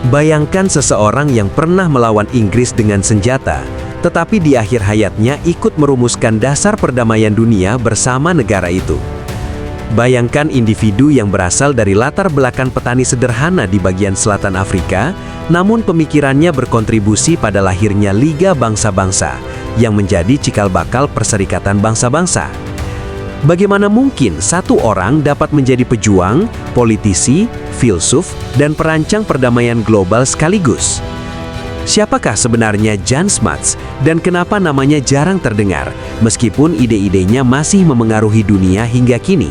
Bayangkan seseorang yang pernah melawan Inggris dengan senjata, tetapi di akhir hayatnya ikut merumuskan dasar perdamaian dunia bersama negara itu. Bayangkan individu yang berasal dari latar belakang petani sederhana di bagian selatan Afrika, namun pemikirannya berkontribusi pada lahirnya Liga Bangsa-Bangsa, yang menjadi cikal bakal Perserikatan Bangsa-Bangsa. Bagaimana mungkin satu orang dapat menjadi pejuang, politisi, filsuf, dan perancang perdamaian global sekaligus? Siapakah sebenarnya Jan Smuts dan kenapa namanya jarang terdengar, meskipun ide-idenya masih memengaruhi dunia hingga kini?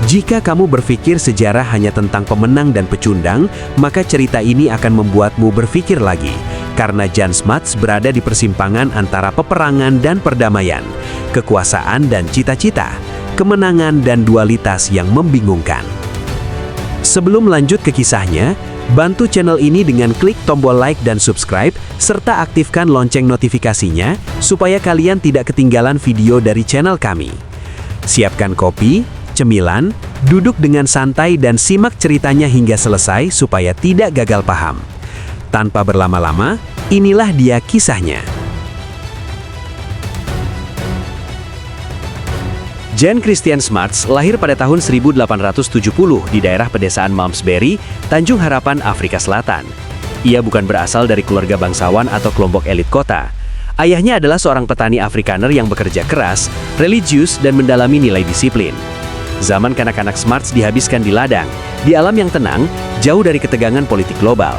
Jika kamu berpikir sejarah hanya tentang pemenang dan pecundang, maka cerita ini akan membuatmu berpikir lagi, karena Jan Smuts berada di persimpangan antara peperangan dan perdamaian, kekuasaan dan cita-cita, kemenangan dan dualitas yang membingungkan. Sebelum lanjut ke kisahnya, bantu channel ini dengan klik tombol like dan subscribe, serta aktifkan lonceng notifikasinya, supaya kalian tidak ketinggalan video dari channel kami. Siapkan kopi, cemilan, duduk dengan santai dan simak ceritanya hingga selesai supaya tidak gagal paham. Tanpa berlama-lama, inilah dia kisahnya. Jan Christian Smuts lahir pada tahun 1870 di daerah pedesaan Malmesbury, Tanjung Harapan, Afrika Selatan. Ia bukan berasal dari keluarga bangsawan atau kelompok elit kota. Ayahnya adalah seorang petani Afrikaner yang bekerja keras, religius, dan mendalami nilai disiplin. Zaman kanak-kanak Smuts dihabiskan di ladang, di alam yang tenang, jauh dari ketegangan politik global.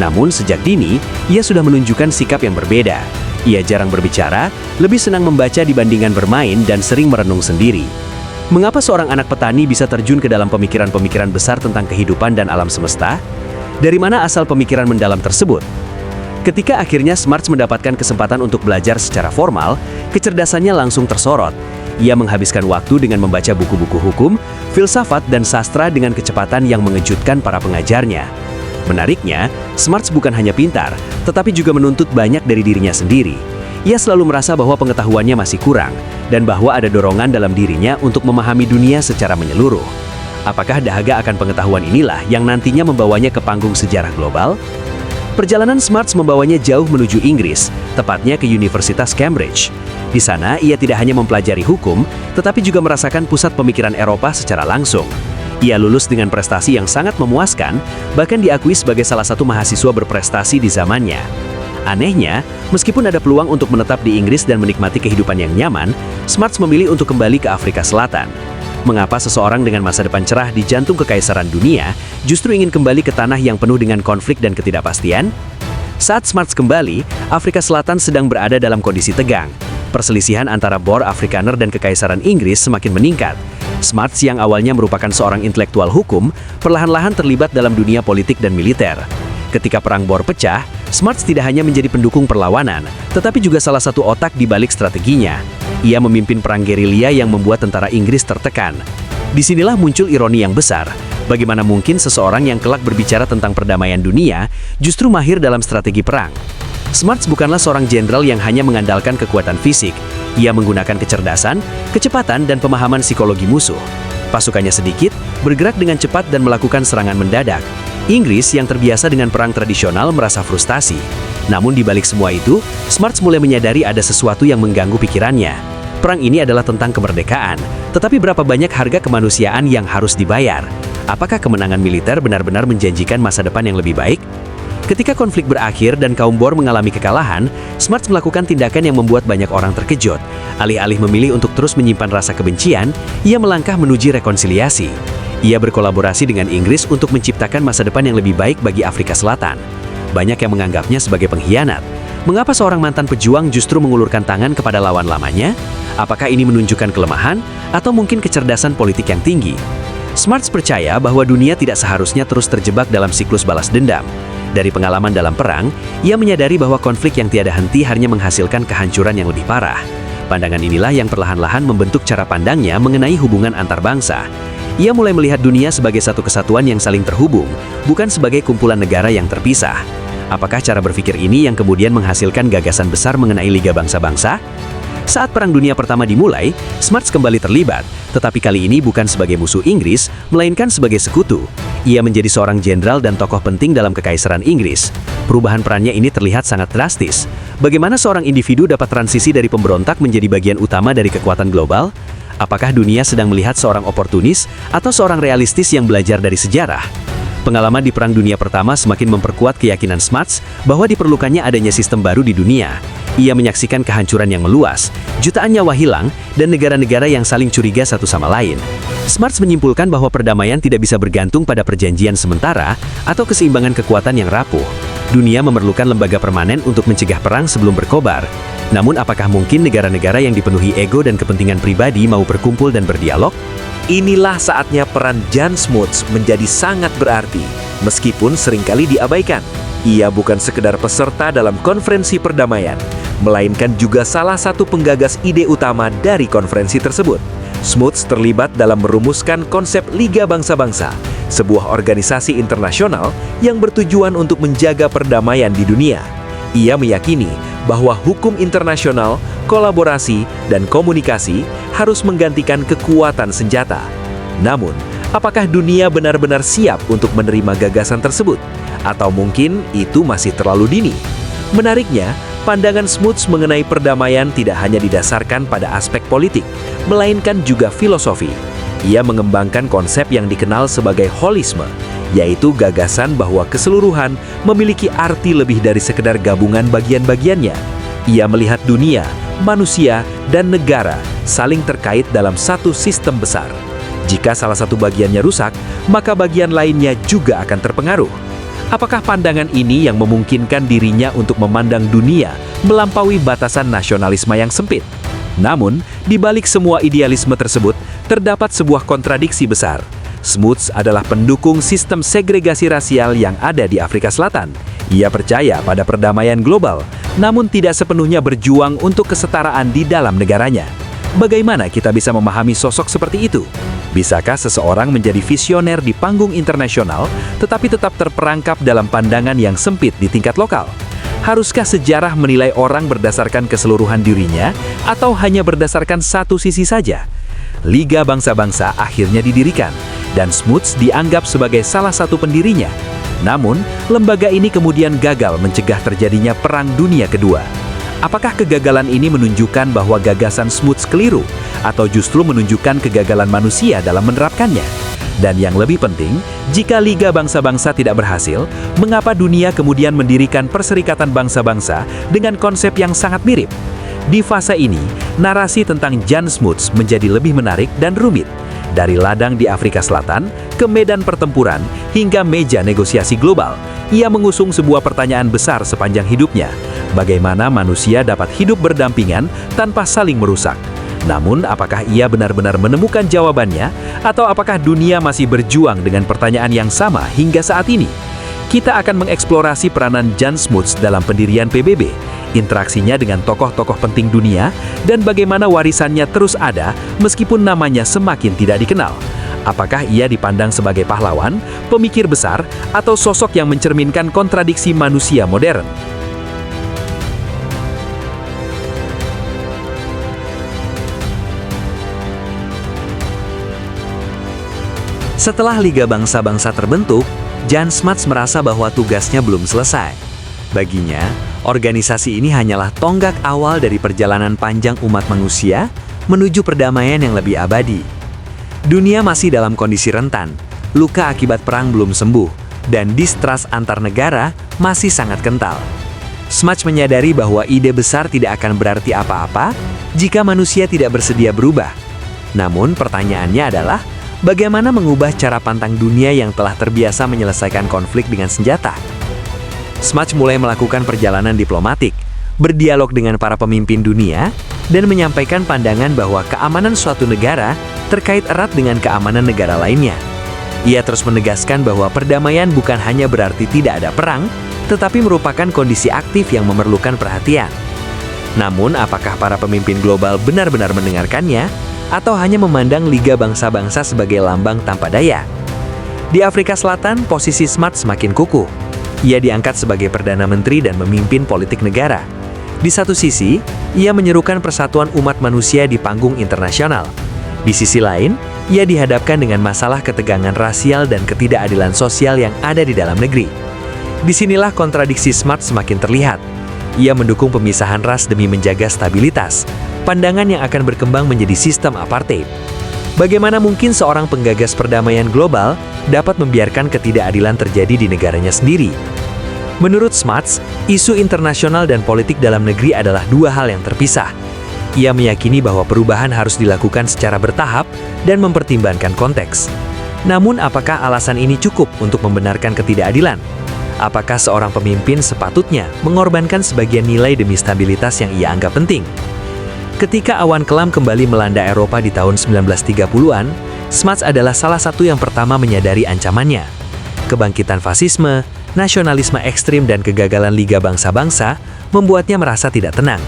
Namun sejak dini, ia sudah menunjukkan sikap yang berbeda. Ia jarang berbicara, lebih senang membaca dibandingkan bermain dan sering merenung sendiri. Mengapa seorang anak petani bisa terjun ke dalam pemikiran-pemikiran besar tentang kehidupan dan alam semesta? Dari mana asal pemikiran mendalam tersebut? Ketika akhirnya Smuts mendapatkan kesempatan untuk belajar secara formal, kecerdasannya langsung tersorot. Ia menghabiskan waktu dengan membaca buku-buku hukum, filsafat, dan sastra dengan kecepatan yang mengejutkan para pengajarnya. Menariknya, Smuts bukan hanya pintar, tetapi juga menuntut banyak dari dirinya sendiri. Ia selalu merasa bahwa pengetahuannya masih kurang, dan bahwa ada dorongan dalam dirinya untuk memahami dunia secara menyeluruh. Apakah dahaga akan pengetahuan inilah yang nantinya membawanya ke panggung sejarah global? Perjalanan Smuts membawanya jauh menuju Inggris, tepatnya ke Universitas Cambridge. Di sana, ia tidak hanya mempelajari hukum, tetapi juga merasakan pusat pemikiran Eropa secara langsung. Ia lulus dengan prestasi yang sangat memuaskan, bahkan diakui sebagai salah satu mahasiswa berprestasi di zamannya. Anehnya, meskipun ada peluang untuk menetap di Inggris dan menikmati kehidupan yang nyaman, Smuts memilih untuk kembali ke Afrika Selatan. Mengapa seseorang dengan masa depan cerah di jantung kekaisaran dunia justru ingin kembali ke tanah yang penuh dengan konflik dan ketidakpastian? Saat Smuts kembali, Afrika Selatan sedang berada dalam kondisi tegang. Perselisihan antara Boer Afrikaner dan Kekaisaran Inggris semakin meningkat. Smuts yang awalnya merupakan seorang intelektual hukum, perlahan-lahan terlibat dalam dunia politik dan militer. Ketika Perang Boer pecah, Smuts tidak hanya menjadi pendukung perlawanan, tetapi juga salah satu otak di balik strateginya. Ia memimpin perang gerilya yang membuat tentara Inggris tertekan. Disinilah muncul ironi yang besar. Bagaimana mungkin seseorang yang kelak berbicara tentang perdamaian dunia justru mahir dalam strategi perang? Smuts bukanlah seorang jenderal yang hanya mengandalkan kekuatan fisik. Ia menggunakan kecerdasan, kecepatan, dan pemahaman psikologi musuh. Pasukannya sedikit, bergerak dengan cepat dan melakukan serangan mendadak. Inggris yang terbiasa dengan perang tradisional merasa frustasi. Namun di balik semua itu, Smuts mulai menyadari ada sesuatu yang mengganggu pikirannya. Perang ini adalah tentang kemerdekaan, tetapi berapa banyak harga kemanusiaan yang harus dibayar? Apakah kemenangan militer benar-benar menjanjikan masa depan yang lebih baik? Ketika konflik berakhir dan kaum Boer mengalami kekalahan, Smuts melakukan tindakan yang membuat banyak orang terkejut. Alih-alih memilih untuk terus menyimpan rasa kebencian, ia melangkah menuju rekonsiliasi. Ia berkolaborasi dengan Inggris untuk menciptakan masa depan yang lebih baik bagi Afrika Selatan. Banyak yang menganggapnya sebagai pengkhianat. Mengapa seorang mantan pejuang justru mengulurkan tangan kepada lawan lamanya? Apakah ini menunjukkan kelemahan atau mungkin kecerdasan politik yang tinggi? Smuts percaya bahwa dunia tidak seharusnya terus terjebak dalam siklus balas dendam. Dari pengalaman dalam perang, ia menyadari bahwa konflik yang tiada henti hanya menghasilkan kehancuran yang lebih parah. Pandangan inilah yang perlahan-lahan membentuk cara pandangnya mengenai hubungan antar bangsa. Ia mulai melihat dunia sebagai satu kesatuan yang saling terhubung, bukan sebagai kumpulan negara yang terpisah. Apakah cara berpikir ini yang kemudian menghasilkan gagasan besar mengenai Liga Bangsa-Bangsa? Saat Perang Dunia Pertama dimulai, Smuts kembali terlibat, tetapi kali ini bukan sebagai musuh Inggris, melainkan sebagai sekutu. Ia menjadi seorang jenderal dan tokoh penting dalam Kekaisaran Inggris. Perubahan perannya ini terlihat sangat drastis. Bagaimana seorang individu dapat transisi dari pemberontak menjadi bagian utama dari kekuatan global? Apakah dunia sedang melihat seorang oportunis atau seorang realistis yang belajar dari sejarah? Pengalaman di Perang Dunia Pertama semakin memperkuat keyakinan Smuts bahwa diperlukannya adanya sistem baru di dunia. Ia menyaksikan kehancuran yang meluas, jutaan nyawa hilang, dan negara-negara yang saling curiga satu sama lain. Smuts menyimpulkan bahwa perdamaian tidak bisa bergantung pada perjanjian sementara atau keseimbangan kekuatan yang rapuh. Dunia memerlukan lembaga permanen untuk mencegah perang sebelum berkobar. Namun apakah mungkin negara-negara yang dipenuhi ego dan kepentingan pribadi mau berkumpul dan berdialog? Inilah saatnya peran Jan Smuts menjadi sangat berarti, meskipun seringkali diabaikan. Ia bukan sekedar peserta dalam konferensi perdamaian, melainkan juga salah satu penggagas ide utama dari konferensi tersebut. Smuts terlibat dalam merumuskan konsep Liga Bangsa-Bangsa, sebuah organisasi internasional yang bertujuan untuk menjaga perdamaian di dunia. Ia meyakini bahwa hukum internasional, kolaborasi, dan komunikasi harus menggantikan kekuatan senjata. Namun, apakah dunia benar-benar siap untuk menerima gagasan tersebut? Atau mungkin itu masih terlalu dini? Menariknya, pandangan Smuts mengenai perdamaian tidak hanya didasarkan pada aspek politik, melainkan juga filosofi. Ia mengembangkan konsep yang dikenal sebagai holisme, yaitu gagasan bahwa keseluruhan memiliki arti lebih dari sekedar gabungan bagian-bagiannya. Ia melihat dunia, manusia, dan negara saling terkait dalam satu sistem besar. Jika salah satu bagiannya rusak, maka bagian lainnya juga akan terpengaruh. Apakah pandangan ini yang memungkinkan dirinya untuk memandang dunia melampaui batasan nasionalisme yang sempit? Namun, di balik semua idealisme tersebut, terdapat sebuah kontradiksi besar. Smuts adalah pendukung sistem segregasi rasial yang ada di Afrika Selatan. Ia percaya pada perdamaian global, namun tidak sepenuhnya berjuang untuk kesetaraan di dalam negaranya. Bagaimana kita bisa memahami sosok seperti itu? Bisakah seseorang menjadi visioner di panggung internasional, tetapi tetap terperangkap dalam pandangan yang sempit di tingkat lokal? Haruskah sejarah menilai orang berdasarkan keseluruhan dirinya, atau hanya berdasarkan satu sisi saja? Liga Bangsa-Bangsa akhirnya didirikan, dan Smuts dianggap sebagai salah satu pendirinya. Namun, lembaga ini kemudian gagal mencegah terjadinya Perang Dunia Kedua. Apakah kegagalan ini menunjukkan bahwa gagasan Smuts keliru, atau justru menunjukkan kegagalan manusia dalam menerapkannya? Dan yang lebih penting, jika Liga Bangsa-Bangsa tidak berhasil, mengapa dunia kemudian mendirikan Perserikatan Bangsa-Bangsa dengan konsep yang sangat mirip? Di fase ini, narasi tentang Jan Smuts menjadi lebih menarik dan rumit. Dari ladang di Afrika Selatan, ke medan pertempuran, hingga meja negosiasi global, ia mengusung sebuah pertanyaan besar sepanjang hidupnya. Bagaimana manusia dapat hidup berdampingan tanpa saling merusak? Namun, apakah ia benar-benar menemukan jawabannya, atau apakah dunia masih berjuang dengan pertanyaan yang sama hingga saat ini? Kita akan mengeksplorasi peranan Jan Smuts dalam pendirian PBB, interaksinya dengan tokoh-tokoh penting dunia, dan bagaimana warisannya terus ada meskipun namanya semakin tidak dikenal. Apakah ia dipandang sebagai pahlawan, pemikir besar, atau sosok yang mencerminkan kontradiksi manusia modern? Setelah Liga Bangsa-Bangsa terbentuk, Jan Smuts merasa bahwa tugasnya belum selesai. Baginya, organisasi ini hanyalah tonggak awal dari perjalanan panjang umat manusia menuju perdamaian yang lebih abadi. Dunia masih dalam kondisi rentan, luka akibat perang belum sembuh, dan distrust antar negara masih sangat kental. Smuts menyadari bahwa ide besar tidak akan berarti apa-apa jika manusia tidak bersedia berubah. Namun pertanyaannya adalah, bagaimana mengubah cara pandang dunia yang telah terbiasa menyelesaikan konflik dengan senjata? Smuts mulai melakukan perjalanan diplomatik, berdialog dengan para pemimpin dunia, dan menyampaikan pandangan bahwa keamanan suatu negara terkait erat dengan keamanan negara lainnya. Ia terus menegaskan bahwa perdamaian bukan hanya berarti tidak ada perang, tetapi merupakan kondisi aktif yang memerlukan perhatian. Namun, apakah para pemimpin global benar-benar mendengarkannya, atau hanya memandang Liga Bangsa-Bangsa sebagai lambang tanpa daya? Di Afrika Selatan, posisi Smuts semakin kukuh. Ia diangkat sebagai Perdana Menteri dan memimpin politik negara. Di satu sisi, ia menyerukan persatuan umat manusia di panggung internasional. Di sisi lain, ia dihadapkan dengan masalah ketegangan rasial dan ketidakadilan sosial yang ada di dalam negeri. Disinilah kontradiksi Smuts semakin terlihat. Ia mendukung pemisahan ras demi menjaga stabilitas, pandangan yang akan berkembang menjadi sistem apartheid. Bagaimana mungkin seorang penggagas perdamaian global dapat membiarkan ketidakadilan terjadi di negaranya sendiri? Menurut Smuts, isu internasional dan politik dalam negeri adalah dua hal yang terpisah. Ia meyakini bahwa perubahan harus dilakukan secara bertahap dan mempertimbangkan konteks. Namun, apakah alasan ini cukup untuk membenarkan ketidakadilan? Apakah seorang pemimpin sepatutnya mengorbankan sebagian nilai demi stabilitas yang ia anggap penting? Ketika awan kelam kembali melanda Eropa di tahun 1930-an, Smuts adalah salah satu yang pertama menyadari ancamannya. Kebangkitan fasisme, nasionalisme ekstrim dan kegagalan Liga Bangsa-Bangsa membuatnya merasa tidak tenang.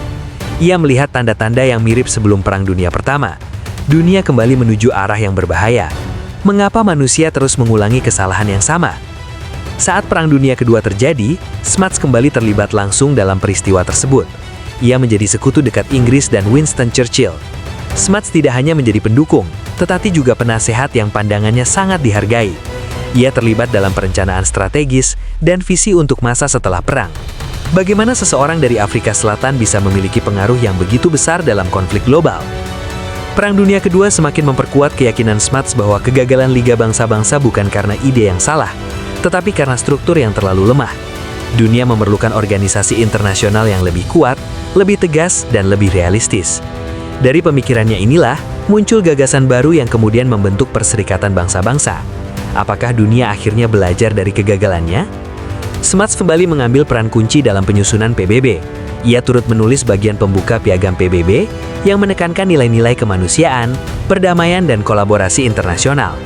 Ia melihat tanda-tanda yang mirip sebelum Perang Dunia Pertama. Dunia kembali menuju arah yang berbahaya. Mengapa manusia terus mengulangi kesalahan yang sama? Saat Perang Dunia Kedua terjadi, Smuts kembali terlibat langsung dalam peristiwa tersebut. Ia menjadi sekutu dekat Inggris dan Winston Churchill. Smuts tidak hanya menjadi pendukung, tetapi juga penasehat yang pandangannya sangat dihargai. Ia terlibat dalam perencanaan strategis dan visi untuk masa setelah perang. Bagaimana seseorang dari Afrika Selatan bisa memiliki pengaruh yang begitu besar dalam konflik global? Perang Dunia Kedua semakin memperkuat keyakinan Smuts bahwa kegagalan Liga Bangsa-Bangsa bukan karena ide yang salah, tetapi karena struktur yang terlalu lemah. Dunia memerlukan organisasi internasional yang lebih kuat, lebih tegas, dan lebih realistis. Dari pemikirannya inilah, muncul gagasan baru yang kemudian membentuk Perserikatan Bangsa-Bangsa. Apakah dunia akhirnya belajar dari kegagalannya? Smuts kembali mengambil peran kunci dalam penyusunan PBB. Ia turut menulis bagian pembuka piagam PBB yang menekankan nilai-nilai kemanusiaan, perdamaian, dan kolaborasi internasional.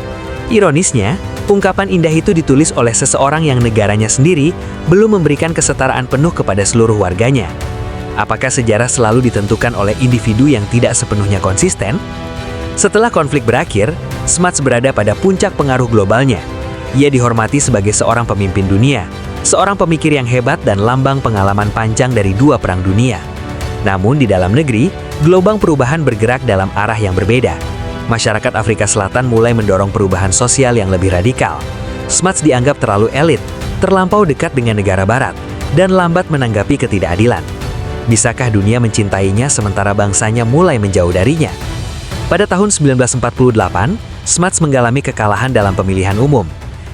Ironisnya, ungkapan indah itu ditulis oleh seseorang yang negaranya sendiri belum memberikan kesetaraan penuh kepada seluruh warganya. Apakah sejarah selalu ditentukan oleh individu yang tidak sepenuhnya konsisten? Setelah konflik berakhir, Smuts berada pada puncak pengaruh globalnya. Ia dihormati sebagai seorang pemimpin dunia, seorang pemikir yang hebat dan lambang pengalaman panjang dari dua perang dunia. Namun di dalam negeri, gelombang perubahan bergerak dalam arah yang berbeda. Masyarakat Afrika Selatan mulai mendorong perubahan sosial yang lebih radikal. Smuts dianggap terlalu elit, terlampau dekat dengan negara barat, dan lambat menanggapi ketidakadilan. Bisakah dunia mencintainya sementara bangsanya mulai menjauh darinya? Pada tahun 1948, Smuts mengalami kekalahan dalam pemilihan umum.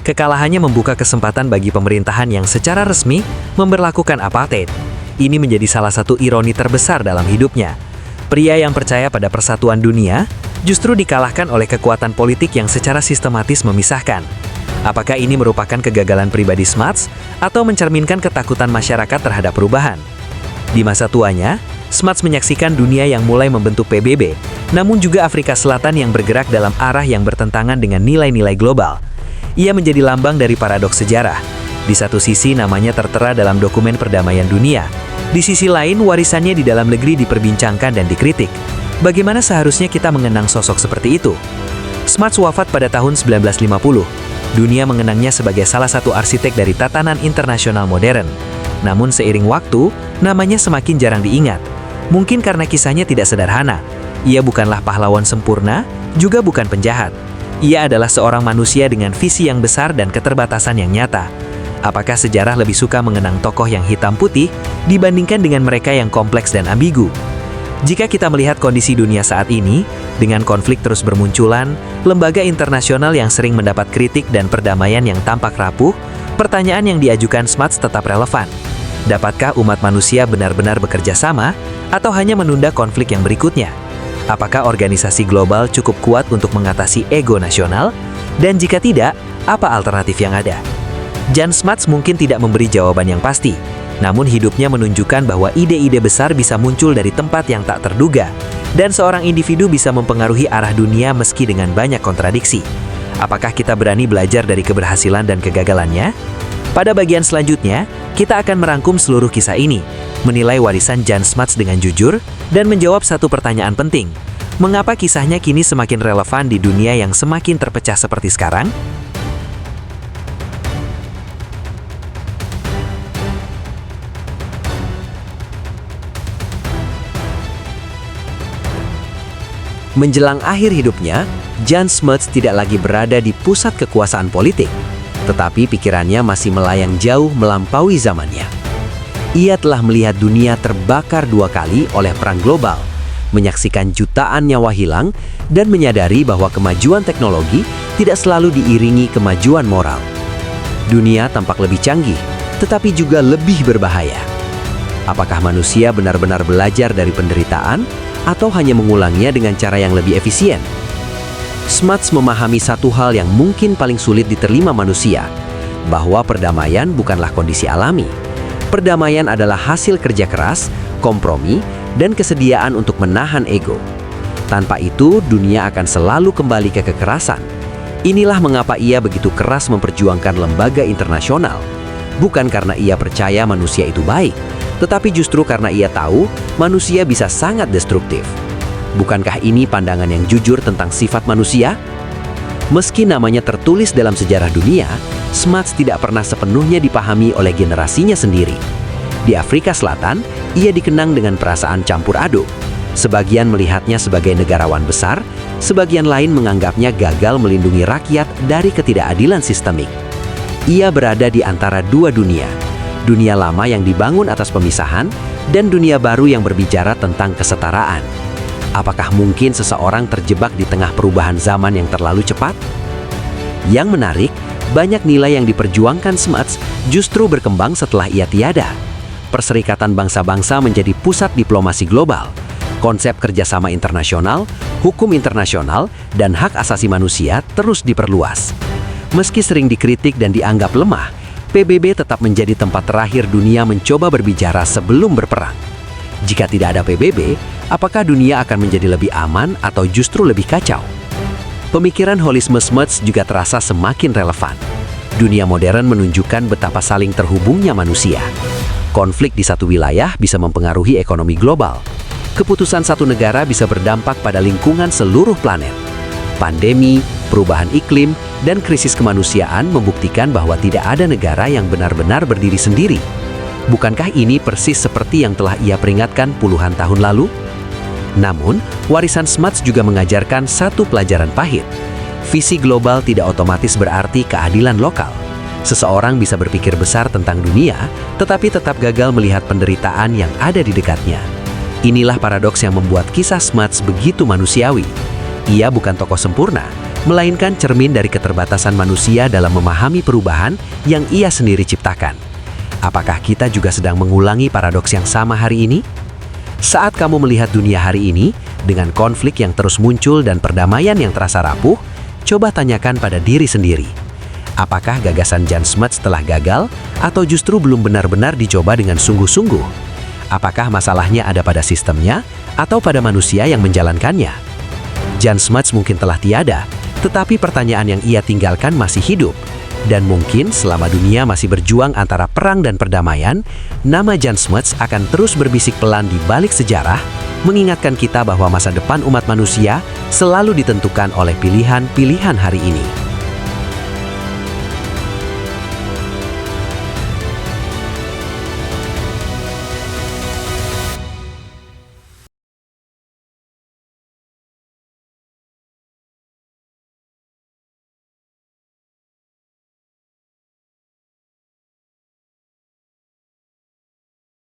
Kekalahannya membuka kesempatan bagi pemerintahan yang secara resmi memberlakukan apartheid. Ini menjadi salah satu ironi terbesar dalam hidupnya. Pria yang percaya pada persatuan dunia justru dikalahkan oleh kekuatan politik yang secara sistematis memisahkan. Apakah ini merupakan kegagalan pribadi Smuts atau mencerminkan ketakutan masyarakat terhadap perubahan? Di masa tuanya, Smuts menyaksikan dunia yang mulai membentuk PBB, namun juga Afrika Selatan yang bergerak dalam arah yang bertentangan dengan nilai-nilai global. Ia menjadi lambang dari paradoks sejarah. Di satu sisi namanya tertera dalam dokumen perdamaian dunia. Di sisi lain warisannya di dalam negeri diperbincangkan dan dikritik. Bagaimana seharusnya kita mengenang sosok seperti itu? Smuts wafat pada tahun 1950. Dunia mengenangnya sebagai salah satu arsitek dari tatanan internasional modern. Namun seiring waktu, namanya semakin jarang diingat. Mungkin karena kisahnya tidak sederhana. Ia bukanlah pahlawan sempurna, juga bukan penjahat. Ia adalah seorang manusia dengan visi yang besar dan keterbatasan yang nyata. Apakah sejarah lebih suka mengenang tokoh yang hitam putih dibandingkan dengan mereka yang kompleks dan ambigu? Jika kita melihat kondisi dunia saat ini, dengan konflik terus bermunculan, lembaga internasional yang sering mendapat kritik dan perdamaian yang tampak rapuh, pertanyaan yang diajukan Smuts tetap relevan. Dapatkah umat manusia benar-benar bekerja sama, atau hanya menunda konflik yang berikutnya? Apakah organisasi global cukup kuat untuk mengatasi ego nasional? Dan jika tidak, apa alternatif yang ada? Jan Smuts mungkin tidak memberi jawaban yang pasti, namun hidupnya menunjukkan bahwa ide-ide besar bisa muncul dari tempat yang tak terduga, dan seorang individu bisa mempengaruhi arah dunia meski dengan banyak kontradiksi. Apakah kita berani belajar dari keberhasilan dan kegagalannya? Pada bagian selanjutnya, kita akan merangkum seluruh kisah ini, menilai warisan Jan Smuts dengan jujur, dan menjawab satu pertanyaan penting. Mengapa kisahnya kini semakin relevan di dunia yang semakin terpecah seperti sekarang? Menjelang akhir hidupnya, Jan Smuts tidak lagi berada di pusat kekuasaan politik, tetapi pikirannya masih melayang jauh melampaui zamannya. Ia telah melihat dunia terbakar 2 kali oleh perang global, menyaksikan jutaan nyawa hilang, dan menyadari bahwa kemajuan teknologi tidak selalu diiringi kemajuan moral. Dunia tampak lebih canggih, tetapi juga lebih berbahaya. Apakah manusia benar-benar belajar dari penderitaan, atau hanya mengulangnya dengan cara yang lebih efisien? Smuts memahami satu hal yang mungkin paling sulit diterima manusia, bahwa perdamaian bukanlah kondisi alami. Perdamaian adalah hasil kerja keras, kompromi, dan kesediaan untuk menahan ego. Tanpa itu, dunia akan selalu kembali ke kekerasan. Inilah mengapa ia begitu keras memperjuangkan lembaga internasional. Bukan karena ia percaya manusia itu baik, tetapi justru karena ia tahu manusia bisa sangat destruktif. Bukankah ini pandangan yang jujur tentang sifat manusia? Meski namanya tertulis dalam sejarah dunia, Smuts tidak pernah sepenuhnya dipahami oleh generasinya sendiri. Di Afrika Selatan, ia dikenang dengan perasaan campur aduk. Sebagian melihatnya sebagai negarawan besar, sebagian lain menganggapnya gagal melindungi rakyat dari ketidakadilan sistemik. Ia berada di antara 2 dunia. Dunia lama yang dibangun atas pemisahan, dan dunia baru yang berbicara tentang kesetaraan. Apakah mungkin seseorang terjebak di tengah perubahan zaman yang terlalu cepat? Yang menarik, banyak nilai yang diperjuangkan Smuts justru berkembang setelah ia tiada. Perserikatan bangsa-bangsa menjadi pusat diplomasi global. Konsep kerjasama internasional, hukum internasional, dan hak asasi manusia terus diperluas. Meski sering dikritik dan dianggap lemah, PBB tetap menjadi tempat terakhir dunia mencoba berbicara sebelum berperang. Jika tidak ada PBB, apakah dunia akan menjadi lebih aman atau justru lebih kacau? Pemikiran holisme Smuts juga terasa semakin relevan. Dunia modern menunjukkan betapa saling terhubungnya manusia. Konflik di satu wilayah bisa mempengaruhi ekonomi global. Keputusan satu negara bisa berdampak pada lingkungan seluruh planet. Pandemi, perubahan iklim, dan krisis kemanusiaan membuktikan bahwa tidak ada negara yang benar-benar berdiri sendiri. Bukankah ini persis seperti yang telah ia peringatkan puluhan tahun lalu? Namun, warisan Smuts juga mengajarkan satu pelajaran pahit. Visi global tidak otomatis berarti keadilan lokal. Seseorang bisa berpikir besar tentang dunia, tetapi tetap gagal melihat penderitaan yang ada di dekatnya. Inilah paradoks yang membuat kisah Smuts begitu manusiawi. Ia bukan tokoh sempurna, melainkan cermin dari keterbatasan manusia dalam memahami perubahan yang ia sendiri ciptakan. Apakah kita juga sedang mengulangi paradoks yang sama hari ini? Saat kamu melihat dunia hari ini, dengan konflik yang terus muncul dan perdamaian yang terasa rapuh, coba tanyakan pada diri sendiri. Apakah gagasan Jan Smuts telah gagal, atau justru belum benar-benar dicoba dengan sungguh-sungguh? Apakah masalahnya ada pada sistemnya, atau pada manusia yang menjalankannya? Jan Smuts mungkin telah tiada, tetapi pertanyaan yang ia tinggalkan masih hidup. Dan mungkin selama dunia masih berjuang antara perang dan perdamaian, nama Jan Smuts akan terus berbisik pelan di balik sejarah, mengingatkan kita bahwa masa depan umat manusia selalu ditentukan oleh pilihan-pilihan hari ini.